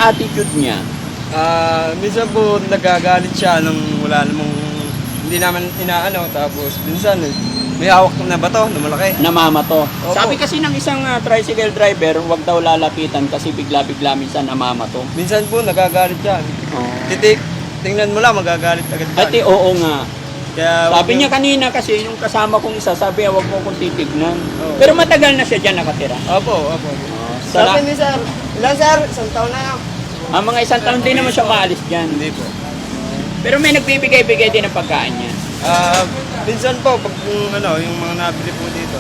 attitude niya? Minsan po nagagalit siya nung wala namang hindi naman inaano, tapos minsan may hawak na bato na malaki. Namamato. Opo. Sabi kasi ng isang tricycle driver, huwag daw lalapitan kasi bigla-bigla minsan namamato. Minsan po nagagalit siya. Tingnan mo lang, magagalit agad yan. Ate, oo nga. Kaya, Sabi niya kanina kasi, yung kasama kong isa, sabi niya, huwag mo kong titignan. Oo. Pero matagal na siya dyan nakatira. Opo. Sala, Sabi ni sir, ilan sir? Isang taon na lang. mga isang taon din naman siya maalis dyan. Hindi po. Pero may nagbibigay-bigay din ng pagkain niya. Minsan po, pag yung mga nabili po dito.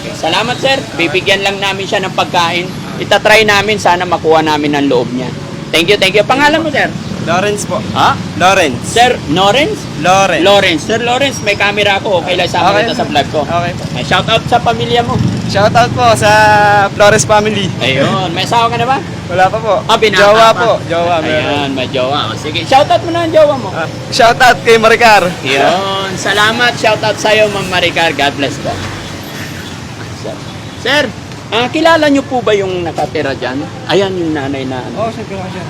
Okay. Salamat sir. Bibigyan lang namin siya ng pagkain. Itatry namin, sana makuha namin ang loob niya. Thank you. Pangalan mo sir? Lawrence po. Ha? Lawrence. Sir Lawrence? Lawrence. Sir Lawrence, may camera ako. Okay lang sama Okay. kita sa vlog ko. Okay po. May shout out sa pamilya mo. Shoutout po sa Flores family. Ayun. May asawa ka na ba? Wala pa po. Binata Jowa pa. po. Jowa, meron. Ayun, may jowa. O, sige, shout out mo na ang jowa mo. Shoutout kay Maricar. Yun. Salamat. Shout out sa'yo, Ma'am Maricar. God bless po. Sir, kilala niyo po ba yung nakatira dyan? Ayan yung nanay na ano. Oo, sir, kailangan siya.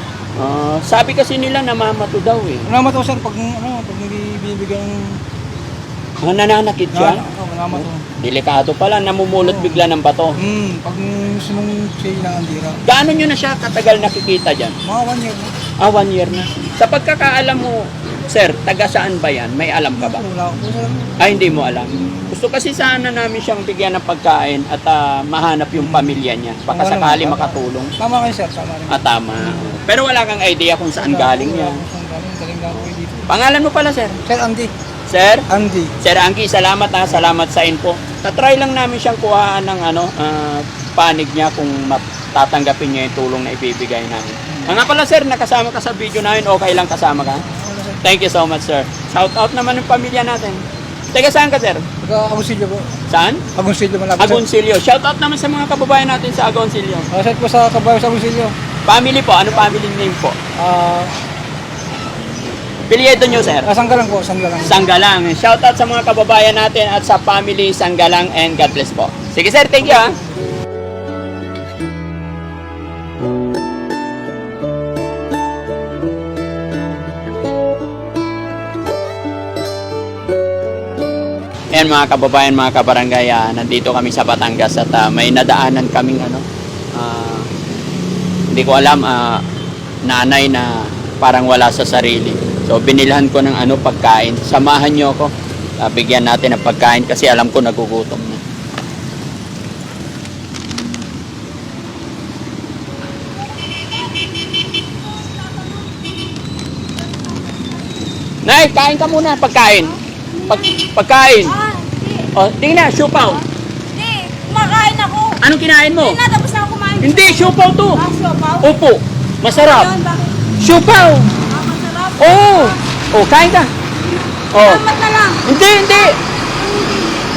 Sabi kasi nila namamato daw eh. Namat ako, sir, pag hindi binibigyan ng... Nananakit siya? Namat ako. Delikado pala, namumulot bigla ng bato. Pag gusto nung siya ng andira. Gaano nyo na siya katagal nakikita dyan? Mga 1 year. 1 year na. Sa pagkakaalam mo, sir, taga saan ba yan? May alam ka ba? Wala ako, sir. Hindi mo alam. Gusto kasi sana namin siyang bigyan ng pagkain at mahanap yung pamilya niya. Baka sakali makatulong. Tama kayo, sir. Tama rin. Tama. Pero wala kang idea kung saan galing niya. Galing lang ako dito. Pangalan mo pala, sir? Sir Andy. Sir? Andy. Sir Angki, salamat ha. Salamat sa info. Tatry lang namin siyang kuhaan ng panig niya kung tatanggapin niya yung tulong na ibibigay namin. Nga pala sir, nakasama ka sa video namin. Okay lang kasama ka? Thank you so much sir. Shout out naman ng pamilya natin. Teka, saan ka sir? Taga Agoncillo po. Saan? Agoncillo malapit, sir. Agoncillo. Shout out naman sa mga kababayan natin sa Agoncillo. Sir po sa kabayo sa Agoncillo. Family po. Ano family name po? Pilyeto nyo sir? Sanggalang po, Sanggalang. Sanggalang. Shout out sa mga kababayan natin at sa family Sanggalang and God bless po. Sige sir, thank you ha. Ayan mga kababayan, mga kabarangay, nandito kami sa Batangas at may nadaanan kaming hindi ko alam, nanay na parang wala sa sarili. So binilhan ko ng pagkain. Samahan niyo ako. Bigyan natin ng pagkain kasi alam ko nagugutom na. Nay, kain ka muna, pagkain. Pagkain. Hindi. Oh, tingnan, siopaw. Hindi. Kumakain ako. Anong kinain mo? Hindi na, tapos na ako kumain. Hindi, siopaw to. Siopaw? Opo, masarap. Ayun, bakit? Siopaw. Masarap. Oo. Oh, kain ka. Oh. Salamat na lang. Hindi.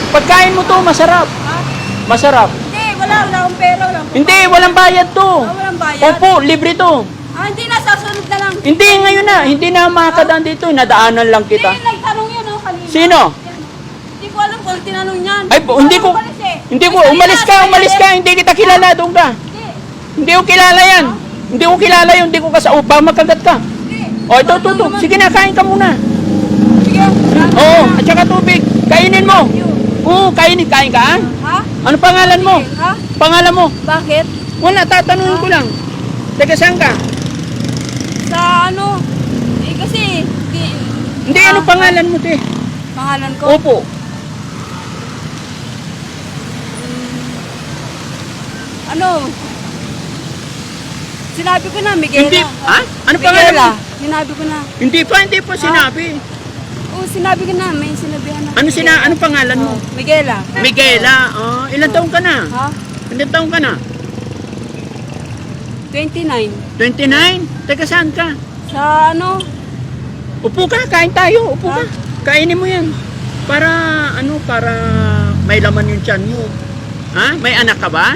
Pagkain mo to, masarap. Ha? Masarap. Hindi, wala akong pera. Wala akong Hindi, walang bayad to. walang bayad. Opo, libre to. Hindi na, sasunod na lang. Hindi, ngayon na. Hindi na makakadaan dito. Nadaanan lang Hindi, kita. nagtanong yun, kanina. Sino? Hindi ko alam kung tinanong niyan. Ay, hindi ko. Umalis eh. Hindi ko. Ay, Umalis kanina, ka. Hindi kita kilala. Doon ka. Hindi. Hindi ko kilala yan. Hindi ko kilala yun. Hindi ko kasaupa. Makagat ka. Hindi. O, ito. Sige na, kain ka muna. Sige. Oo, at saka tubig. Kainin mo. Oo, kain ka, ha? Ha? Ano pangalan mo? Ha? Pangalan mo? Bakit? Wala, tatanungin ko lang. Teka, saan ka? Sa ano? Kasi, Hindi, ano pangalan mo, te? pangalan ko? Opo. Ano? Sinabi ko na, Miguel. Hindi, ha? Ano pangalan mo? Sinabi ko na. Hindi pa sinabi. Oo, sinabi ko na. May sinabihan na. Ano pangalan mo? Miguela. Miguela. Oh, ilang taong ka na? Ha? Ilang taong ka na? 29. 29? Teka, saan ka? Sa ano? Upo ka, kain tayo. Upo Ha? ka. Kainin mo yan. Para may laman yung tiyan mo. Ha? May anak ka ba?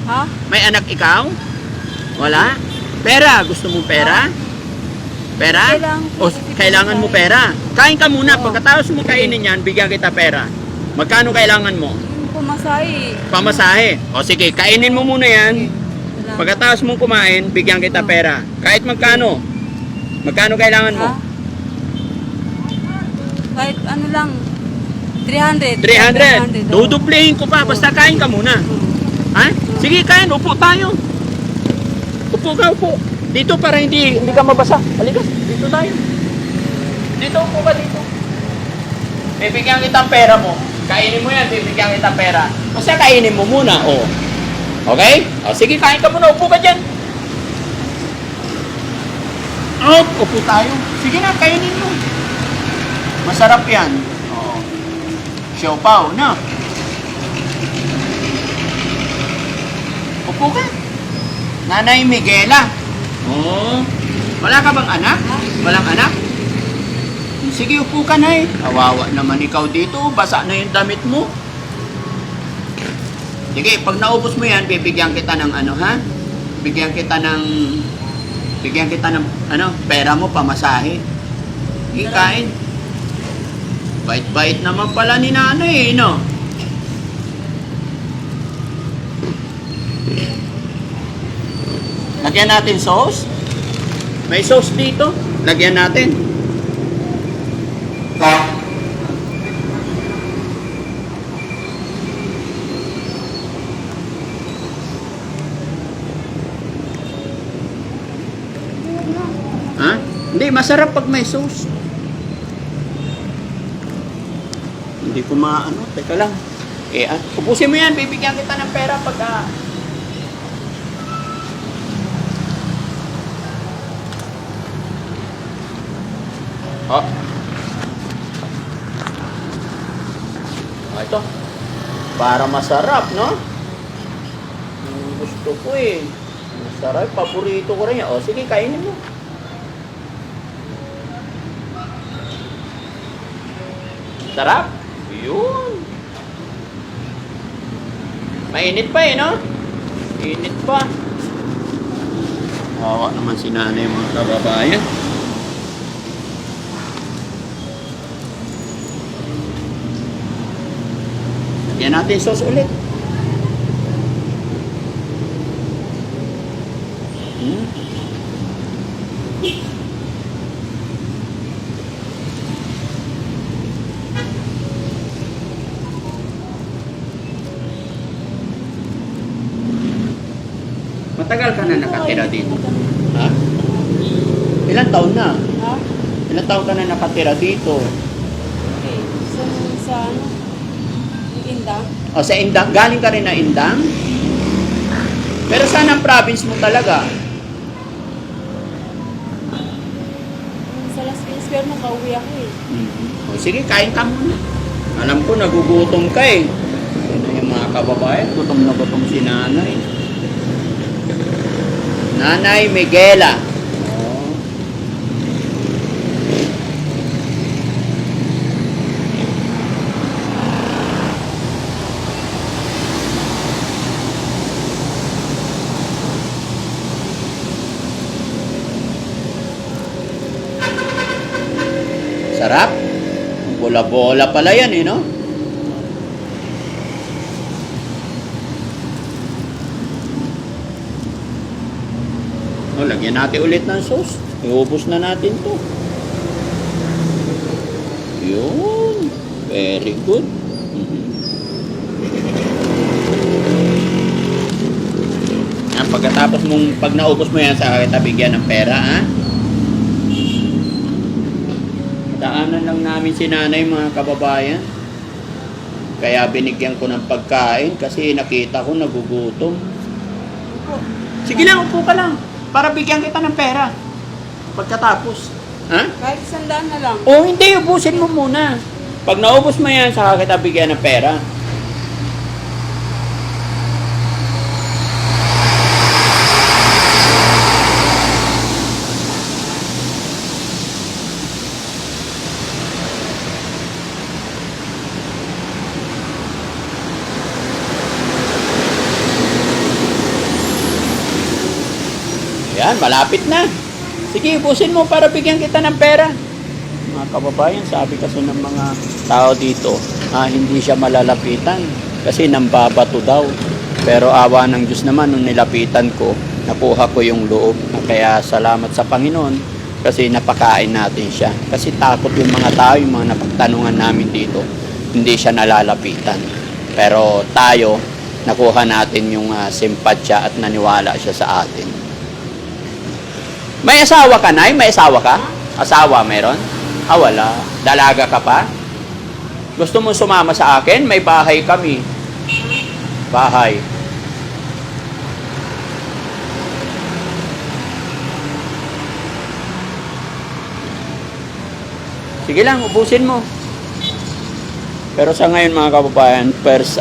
Ha? May anak ikaw? Wala? Pera? Gusto mo pera? Pera? Kailangan mo pera. Kain ka muna. Pagkatapos mo kainin yan, bigyan kita pera. Magkano kailangan mo? Yung pumasahe. Pamasahe. O sige, kainin mo muna yan. Salamat. Pagkatapos mong kumain, bigyan kita pera. Kahit magkano. Magkano kailangan mo? Ha? Kahit ano lang. 300. 300. Duduplehin ko pa. Basta kain ka muna. Ha? Sige, kain. Upo tayo. Upo ka, upo. Dito para hindi ka mabasa. Halika, dito tayo. Dito, upo ka dito. Bibigyan kitang pera mo. Kainin mo yan, bibigyan kitang pera. Basta kainin mo muna, oh. Okay? O, sige, kain ka muna. Upo ka dyan. Oh, upo tayo. Sige na, kainin mo. Masarap yan. Oo. Siopaw, na. Upo ka. Nanay Miguela. Oo. Wala ka bang anak? Walang anak? Sige, upo ka na eh. Kawawa naman ikaw dito. Basa na yung damit mo. Sige, pag naubos mo yan, bibigyan kita ng ano, ha? Bigyan kita ng ano, pera mo, pamasahe. Ikain. Bait-bait naman pala ni nanay, no? Lagyan natin sauce. May sauce dito. Lagyan natin. Ha? Hindi, masarap pag may sauce. Hindi ko maano. Teka lang. Ubusin mo yan. Bibigyan kita ng pera pag Oh. Ito. Para masarap, no? Gusto ko eh. Masarap. Paborito ko rin yan. O, sige, kainin mo. Sarap. Yun. Mainit pa eh, no? Init pa. Hawa naman si nanay mga kababayan. Yan natin sauce ulit. Matagal ka na nakatira dito? Ha? Ilang taon na? Ha? Ilang taon ka na nakatira dito? Okay. Sa ano? Indang? O sa Indang, galing ka rin na Indang? Pero saan ang province mo talaga? Sa Las Piñas, pero nakauwi ako eh. O sige, kain ka muna. Alam ko, nagugutom ka eh. Yan na yung mga kababayan, gutom na gutom si nanay. Nanay Miguela. Oh. Sarap. Bola-bola pala yan eh, no? O, lagyan natin ulit ng sauce. Iubos na natin to. Yun. Very good. Yan, pagkatapos mong, pag naubos mo yan, sa kita bigyan ng pera, ha? Daanan lang namin si nanay, mga kababayan. Kaya binigyan ko ng pagkain kasi nakita ko nagugutom. Sige lang, upo ka lang. Para bigyan kita ng pera. Pagkatapos. Ha? Kahit 100 na lang. O hindi, ubusin mo muna. Pag naubos mo yan, saka kita bigyan ng pera. Yan, malapit na. Sige, ubusin mo para bigyan kita ng pera. Mga kababayan, sabi kasi ng mga tao dito, hindi siya malalapitan kasi nambabato daw. Pero awa ng Diyos naman, nung nilapitan ko, nakuha ko yung loob. Kaya salamat sa Panginoon kasi napakain natin siya. Kasi takot yung mga tao, yung mga napagtanungan namin dito, hindi siya nalalapitan. Pero tayo, nakuha natin yung simpatsya at naniwala siya sa atin. May asawa ka, Nay? May asawa ka? Asawa meron? Wala. Dalaga ka pa? Gusto mo sumama sa akin? May bahay kami. Bahay. Sige lang, ubusin mo. Pero sa ngayon mga kababayan, first,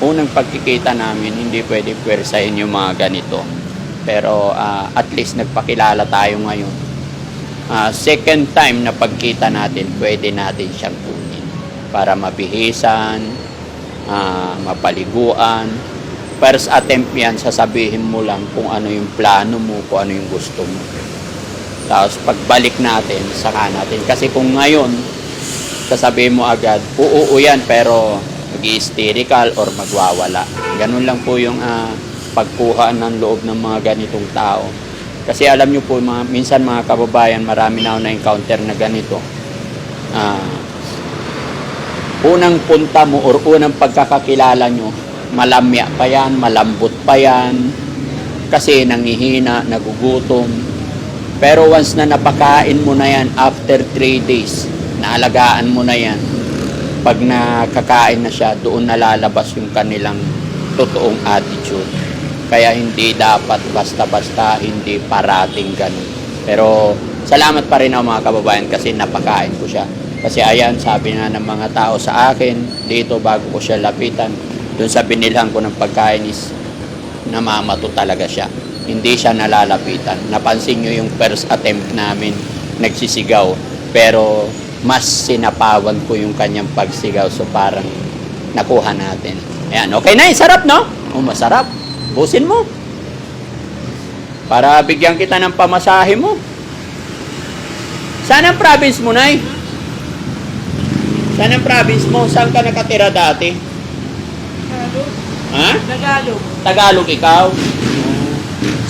unang pagkikita namin, hindi pwede pwersahin yung mga ganito. Pero at least nagpakilala tayo ngayon. Second time na pagkita natin, pwede natin siyang kunin. Para mabihisan, mapaliguan. First attempt yan, sasabihin mo lang kung ano yung plano mo, kung ano yung gusto mo. Tapos pagbalik natin, saka natin. Kasi kung ngayon, sasabihin mo agad, oo yan, pero mag-hysterical or magwawala. Ganun lang po yung pagkuha ng loob ng mga ganitong tao. Kasi alam nyo po, minsan mga kababayan, marami na ako na-encounter na ganito. Unang punta mo or unang pagkakakilala nyo, malamya pa yan, malambot pa yan, kasi nangihina, nagugutom. Pero once na napakain mo na yan, after 3 days, naalagaan mo na yan, pag nakakain na siya, doon nalalabas yung kanilang totoong attitude. Kaya hindi dapat basta-basta, hindi parating ganun. Pero salamat pa rin ako mga kababayan kasi napakain ko siya. Kasi ayan, sabi nga ng mga tao sa akin, dito bago ko siya lapitan, doon sa binilhan ko ng pagkain is namamato talaga siya. Hindi siya nalalapitan. Napansin nyo yung first attempt namin, nagsisigaw. Pero mas sinapawan ko yung kanyang pagsigaw. So parang nakuha natin. Ayan, okay na, sarap no? Masarap. Busin mo. Para bigyan kita ng pamasahe mo. Saan ang province mo, Nay? Saan ang province mo? Saan ka nakatira dati? Tagalog. Ha? Tagalog. Tagalog ikaw?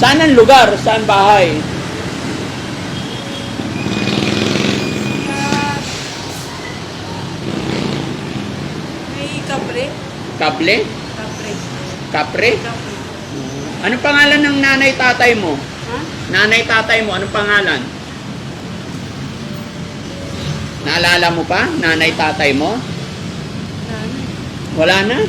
Saan ang lugar? Saan bahay? May kapre. Kable? Kapre. Kapre? Kapre. Anong pangalan ng nanay tatay mo? Ha? Nanay tatay mo, anong pangalan? Naalala mo pa? Nanay tatay mo? Ano? Wala na?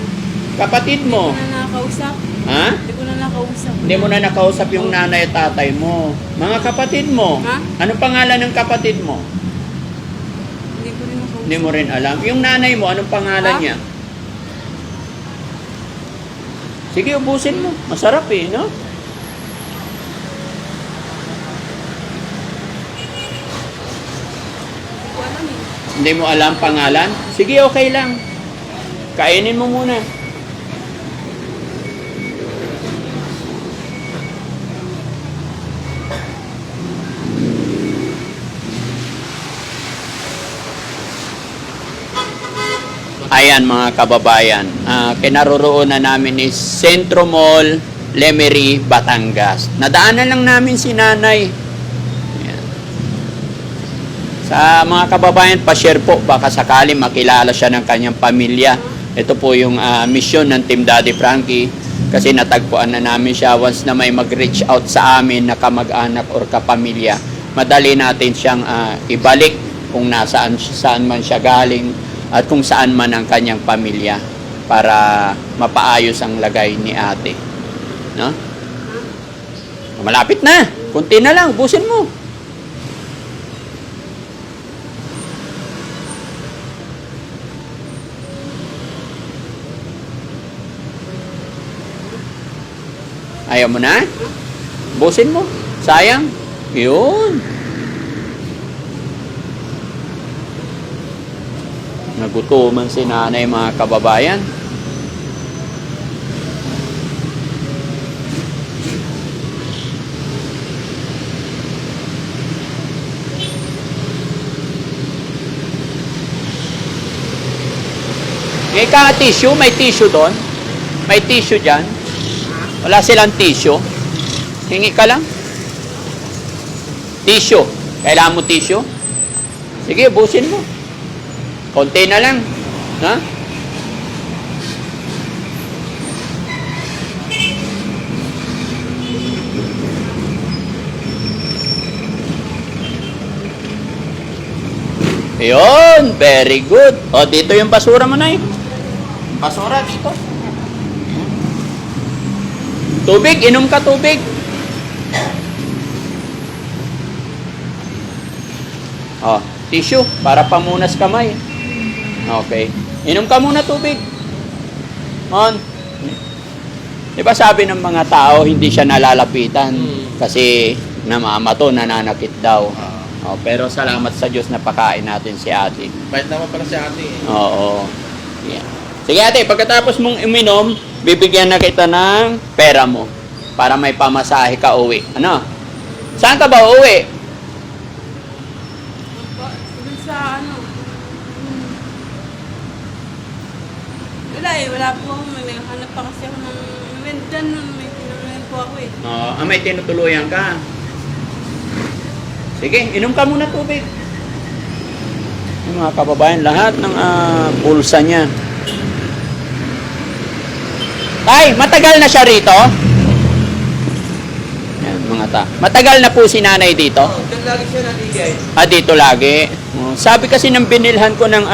Kapatid mo? Hindi ko na nakausap. Ha? Hindi ko na nakausap. Hindi mo na nakausap yung nanay at tatay mo. Mga kapatid mo? Ha? Anong pangalan ng kapatid mo? Hindi ko rin nakausap. Hindi mo rin alam. Yung nanay mo, anong pangalan Ha? niya? Sige, ubusin mo. Masarap eh, no? Hindi ko alam eh. Hindi mo alam pangalan? Sige, okay lang. Kainin mo muna. Ayan mga kababayan, kinaroroonan namin is Centro Mall, Lemery, Batangas. Nadaanan lang namin si nanay. Ayan. Sa mga kababayan, pa-share po, baka sakali makilala siya ng kanyang pamilya. Ito po yung mission ng Team Daddy Frankie kasi natagpuan na namin siya once na may mag-reach out sa amin na kamag-anak or kapamilya. Madali natin siyang ibalik kung saan man siya galing at kung saan man ang kanyang pamilya para mapaayos ang lagay ni ate. No? Malapit na. Kunti na lang. Busin mo. Ayaw mo na? Busin mo. Sayang. Yun. Nagutuman si nanay mga kababayan. May tissue doon? May tissue dyan? Wala silang tissue. Hingi ka lang. Tissue. Kailangan mo tissue? Sige, busin mo. Konti na lang. Ha? Yun, very good. O, dito yung basura mo, Nay. Basura dito. Tubig, inom ka tubig. O, tissue, para pamunas kamay. Okay. Inom ka muna tubig. On. Diba sabi ng mga tao, hindi siya nalalapitan kasi namamato, nananakit daw. Oh, pero salamat sa Diyos na pakain natin si ate. Bait naman pala si ate. Oo. Yeah. Sige ate, pagkatapos mong uminom, bibigyan na kita ng pera mo para may pamasahe ka uwi. Ano? Saan ka ba uwi? Dun sa ano. Wala eh, wala po ako. May hanap pa kasi ako ng dyan, may pinangalan po ako eh. May tinutuluyan ka. Sige, inom ka muna tubig. Yung mga kababayan, lahat ng bulsa niya. Tay, matagal na siya rito? Yan, mga ta. Matagal na po si nanay dito? Diyan lagi siya naligay. Dito lagi. Sabi kasi ng binilhan ko ng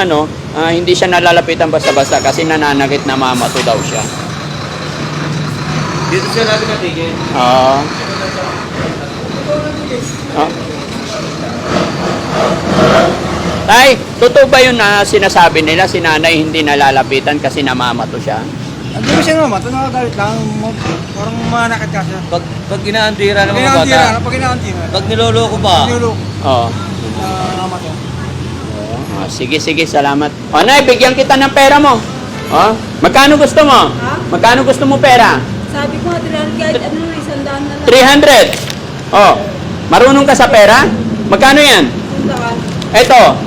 hindi siya nalalapitan basta-basta kasi nananakit na mamato daw siya. Dito siya lagi natigil. Oo. Tay, totoo ba yun na sinasabi nila si nanay hindi nalalapitan kasi namamato siya? Hindi mo siya naman, ito nakagalit lang. Parang manakit ka siya. Pag inaantira ng Pag mga inaantira, bata, pag inaantira. pag niloloko pa, Nilulok. Oo. Namat yan. Sige, salamat. Nay, bigyan kita ng pera mo. Magkano gusto mo? Ha? Magkano gusto mo pera? Sabi ko nga, kahit ano, 100 na lang. 300. Marunong ka sa pera? Magkano yan? Punta ka. Ito.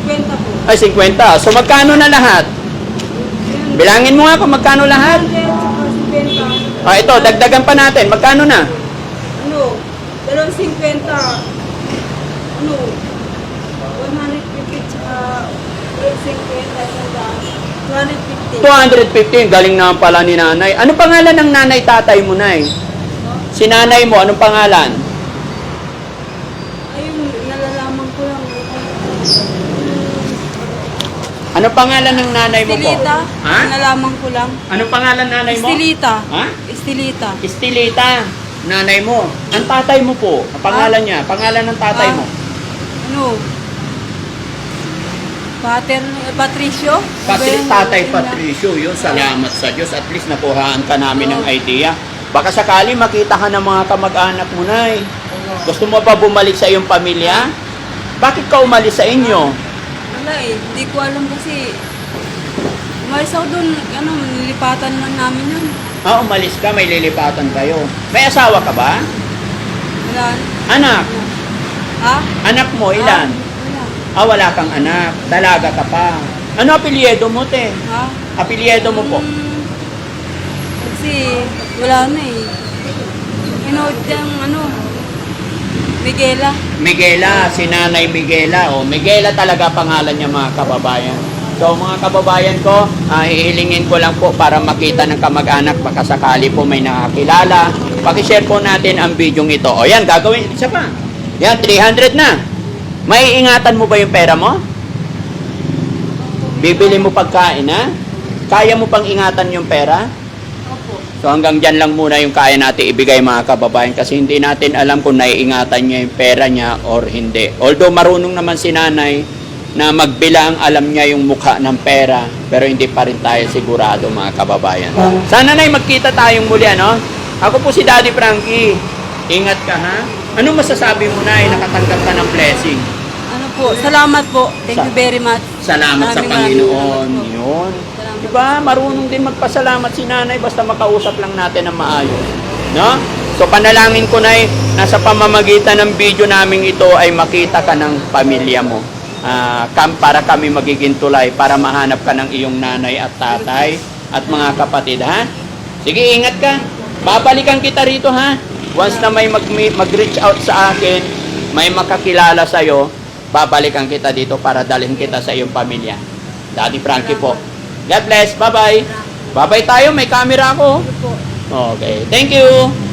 50 po. Ay, 50. So, magkano na lahat? Ayun. Bilangin mo nga kung magkano lahat. 100 saka 50. Ito, dagdagan pa natin. Magkano na? Ano? 250. Ano? 150 tsaka 250. 250. Galing naman pala ni nanay. Ano pangalan ng nanay tatay mo, Nay? Si nanay mo, anong pangalan? Ayun, nalalaman ko lang. Anong pangalan ng nanay mo po? Estilita. Ha? Nalalaman ko lang. Anong pangalan nanay mo? Estilita. Ha? Estilita. Estilita. Nanay mo. Ang tatay mo po. Ang pangalan niya. Pangalan ng tatay mo. Ano? Patricio? Tatay Patricio. Yun, salamat sa Diyos. At least nakuhaan ka namin ng idea. Baka sakali makita ka ng mga kamag-anak mo, Nay. Gusto mo pa bumalik sa iyong pamilya? Bakit ka umalis sa inyo? Wala eh. Hindi ko alam kasi. Umalis ako doon. Ano, nilipatan lang namin yun. Umalis ka, may lilipatan kayo. May asawa ka ba? Wala. Anak? Ha? Anak mo, ilan? Wala. Wala kang anak. Dalaga ka pa. Ano apelyido mo, te? Ha? Apelyido mo po? Kasi wala na eh. Inood yung ano, Miguela. Miguela, si Nanay Miguela. Miguela talaga pangalan niya, mga kababayan. So mga kababayan ko, hihilingin ko lang po para makita ng kamag-anak, baka sakali po may nakakilala. Pakishare po natin ang video ito. O yan, gagawin, isa pa. Yan, 300 na. May ingatan mo ba yung pera mo? Bibili mo pagkain, ha? Kaya mo pang ingatan yung pera? Opo. So hanggang dyan lang muna yung kaya natin ibigay, mga kababayan, kasi hindi natin alam kung naiingatan niya yung pera niya or hindi. Although marunong naman si nanay na magbilang, alam niya yung mukha ng pera, pero hindi pa rin tayo sigurado, mga kababayan. Sana Nay, magkita tayong muli, ano? Ako po si Daddy Frankie. Ingat ka, ha? Ano masasabi mo, Nay, nakatanggap ka ng blessing? Ano po, salamat po. Thank you very much. Salamat sa Maraming Panginoon. salamat po. Yun. Salamat. Diba? Marunong din magpasalamat si nanay basta makausap lang natin ng maayos. No? So panalangin ko, Nay, nasa pamamagitan ng video namin ito ay makita ka ng pamilya mo. Para kami magiging tulay, para mahanap ka ng iyong nanay at tatay at mga kapatid, ha? Sige, ingat ka. Babalikan kita rito ha. Once na may mag-reach out sa akin, may makakilala sa'yo, babalikan kita dito para dalhin kita sa iyong pamilya. Daddy Frankie po. God bless. Bye-bye. Bye-bye tayo. May camera ako. Ito po. Okay. Thank you.